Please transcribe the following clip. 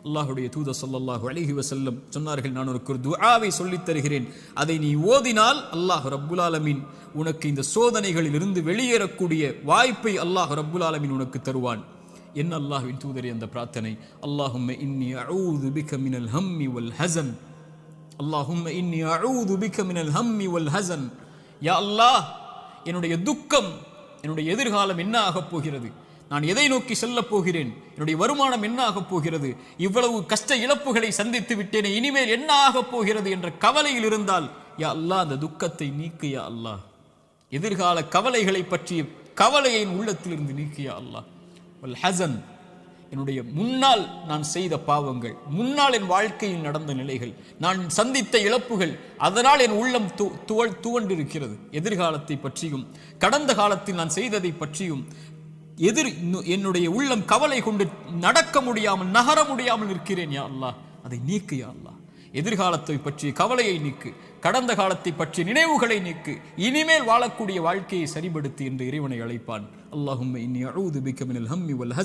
அல்லாஹ்வுடைய தூதர் ஸல்லல்லாஹு அலைஹி வஸல்லம் சொன்னார்கள், நான் உனக்கு ஒரு துஆவை சொல்லித் தருகிறேன், அதை நீ ஓதினால் அல்லாஹ் ரப்புல் ஆலமீன் உனக்கு இந்த சோதனைகளில் இருந்து வெளியேறக்கூடிய வாய்ப்பை அல்லாஹ் ரப்புல் ஆலமீன் உனக்கு தருவான். என்ன அல்லாஹ்வின் தூதரே அந்த பிரார்த்தனை? அல்லாஹும்ம இன்னி அஊது பிக மினல் ஹம்மி வல் ஹஸன், அல்லாஹும்ம இன்னி அஊது பிக மினல் ஹம்மி வல் ஹஸன். யா அல்லாஹ், என்னுடைய துக்கம், என்னுடைய எதிர்காலம் என்ன ஆகப் போகிறது, நான் எதை நோக்கி செல்லப் போகிறேன், என்னுடைய வருமானம் என்ன ஆகப் போகிறது, இவ்வளவு கஷ்ட இழப்புகளை சந்தித்து விட்டேனே, இனிமேல் என்ன ஆகப் போகிறது என்ற கவலையில் இருந்தால், யா அல்லாஹ் அந்த துக்கத்தை நீக்கு யா அல்லாஹ். எதிர்கால கவலைகளை பற்றிய கவலையை உள்ளத்திலிருந்து நீக்கு யா அல்லாஹ். வல் ஹஸன், என்னுடைய முன்னால் நான் செய்த பாவங்கள், முன்னால் என் வாழ்க்கையில் நடந்த நிலைகள், நான் சந்தித்த இழப்புகள், அதனால் என் உள்ளம் துவண்டிருக்கிறது. எதிர்காலத்தை பற்றியும் கடந்த காலத்தில் நான் செய்ததை பற்றியும் என்னுடைய உள்ளம் கவலை கொண்டு நடக்க முடியாமல் நகர முடியாமல் இருக்கிறேன் யா அல்லாஹ். அதை நீக்கு யா அல்லாஹ். எதிர்காலத்தை பற்றிய கவலையை நீக்கு, கடந்த காலத்தை பற்றிய நினைவுகளை நீக்கு, இனிமேல் வாழக்கூடிய வாழ்க்கையை சரிபடுத்தி என்று இறைவனை அழைப்பான். அல்லாஹும்ம இன்னி அஊது பிக மினல் ஹம்மி வல் ஹஸன்.